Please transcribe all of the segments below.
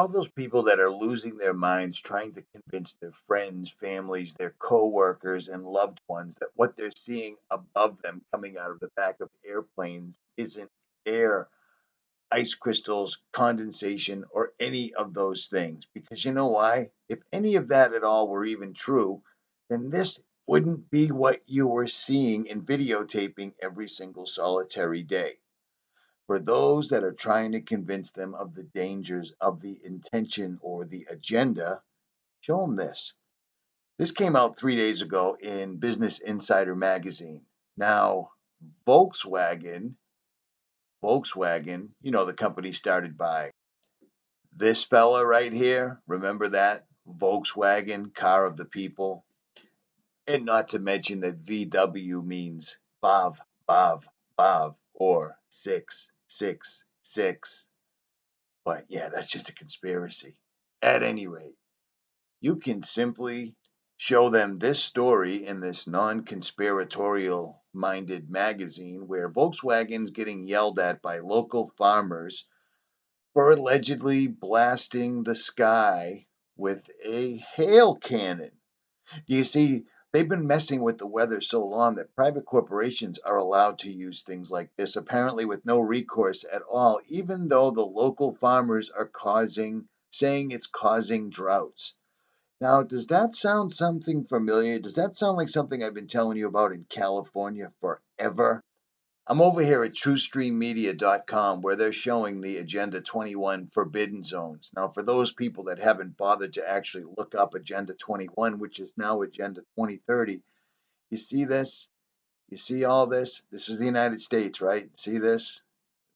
all those people that are losing their minds trying to convince their friends, families, their coworkers, and loved ones that what they're seeing above them coming out of the back of airplanes isn't air, ice crystals, condensation, or any of those things. Because you know why? If any of that at all were even true, then this wouldn't be what you were seeing and videotaping every single solitary day. For those that are trying to convince them of the dangers of the intention or the agenda, show them this. This came out 3 days ago in Business Insider magazine. Now, Volkswagen, the company started by this fella right here. Remember that? Volkswagen, car of the people. And not to mention that VW means Vav, or 666. But yeah, that's just a conspiracy. At any rate, you can simply show them this story in this non-conspiratorial minded magazine where Volkswagen's getting yelled at by local farmers for allegedly blasting the sky with a hail cannon. You see, they've been messing with the weather so long that private corporations are allowed to use things like this, apparently with no recourse at all, even though the local farmers are saying it's causing droughts. Now, does that sound something familiar? Does that sound like something I've been telling you about in California forever? I'm over here at TrueStreamMedia.com where they're showing the Agenda 21 forbidden zones. Now, for those people that haven't bothered to actually look up Agenda 21, which is now Agenda 2030, you see this? You see all this? This is the United States, right? See this?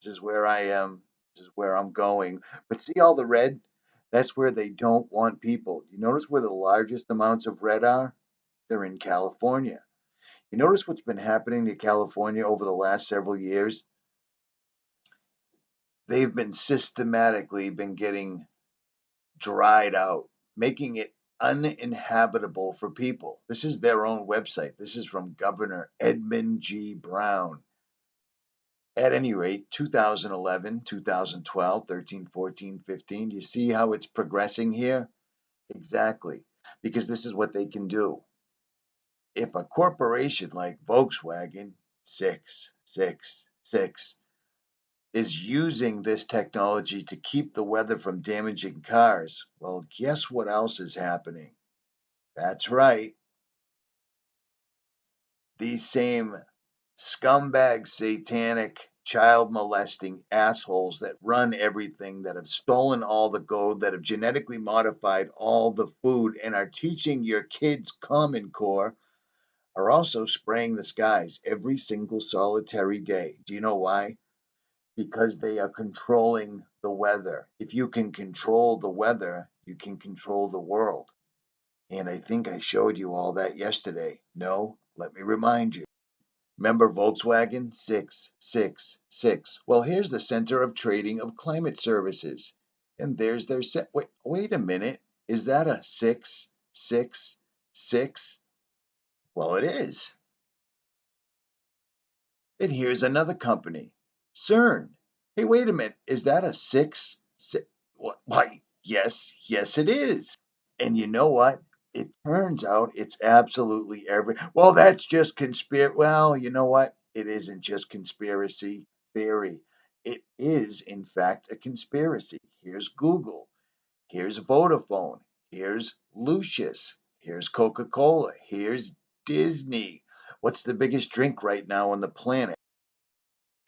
This is where I am. This is where I'm going. But see all the red? That's where they don't want people. You notice where the largest amounts of red are? They're in California. You notice what's been happening to California over the last several years? They've been systematically been getting dried out, making it uninhabitable for people. This is their own website. This is from Governor Edmund G. Brown. At any rate, 2011, 2012, 13, 14, 15, do you see how it's progressing here? Exactly, because this is what they can do. If a corporation like Volkswagen, 666, is using this technology to keep the weather from damaging cars, well, guess what else is happening? That's right. These same scumbag, satanic, child molesting assholes that run everything, that have stolen all the gold, that have genetically modified all the food, and are teaching your kids Common Core, are also spraying the skies every single solitary day. Do you know why? Because they are controlling the weather. If you can control the weather, you can control the world. And I think I showed you all that yesterday. No? Let me remind you. Remember Volkswagen? 666. Well, here's the Center of Trading of Climate Services. And there's their set. Wait a minute. Is that a 666? Well, it is. And here's another company, CERN. Hey, wait a minute. Is that a 6? Why, yes, it is. And you know what? It turns out it's absolutely well, that's just conspiracy. Well, you know what? It isn't just conspiracy theory. It is, in fact, a conspiracy. Here's Google. Here's Vodafone. Here's Lucius. Here's Coca-Cola. Here's Disney. What's the biggest drink right now on the planet?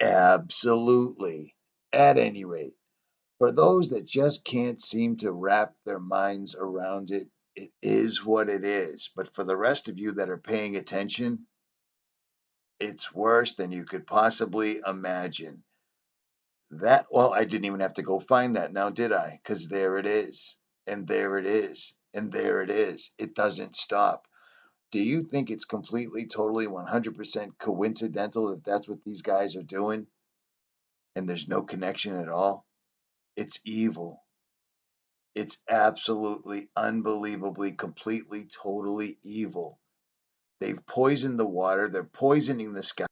Absolutely. At any rate, for those that just can't seem to wrap their minds around it, it is what it is. But for the rest of you that are paying attention, it's worse than you could possibly imagine. Well, I didn't even have to go find that now, did I? Because there it is. And there it is. And there it is. It doesn't stop. Do you think it's completely, totally, 100% coincidental that that's what these guys are doing? And there's no connection at all? It's evil. It's absolutely, unbelievably, completely, totally evil. They've poisoned the water. They're poisoning the sky.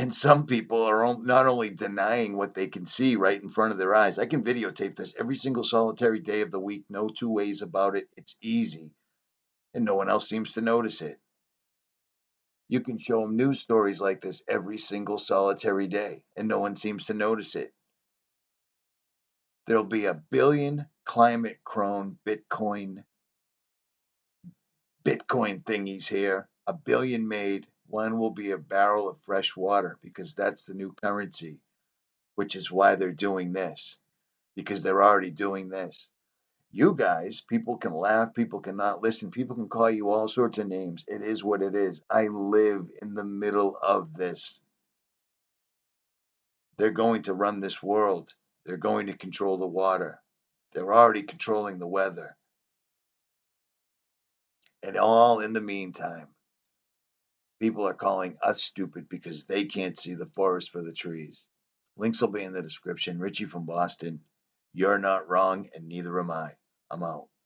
And some people are not only denying what they can see right in front of their eyes. I can videotape this every single solitary day of the week. No two ways about it. It's easy. And no one else seems to notice it. You can show them news stories like this every single solitary day, and no one seems to notice it. There'll be 1 billion climate crone Bitcoin thingies here. 1 billion made. One will be a barrel of fresh water because that's the new currency, which is why they're doing this, because they're already doing this. You guys, people can laugh, people cannot listen, people can call you all sorts of names. It is what it is. I live in the middle of this. They're going to run this world. They're going to control the water. They're already controlling the weather. And all in the meantime, people are calling us stupid because they can't see the forest for the trees. Links will be in the description. Richie from Boston. You're not wrong, and neither am I. I'm out.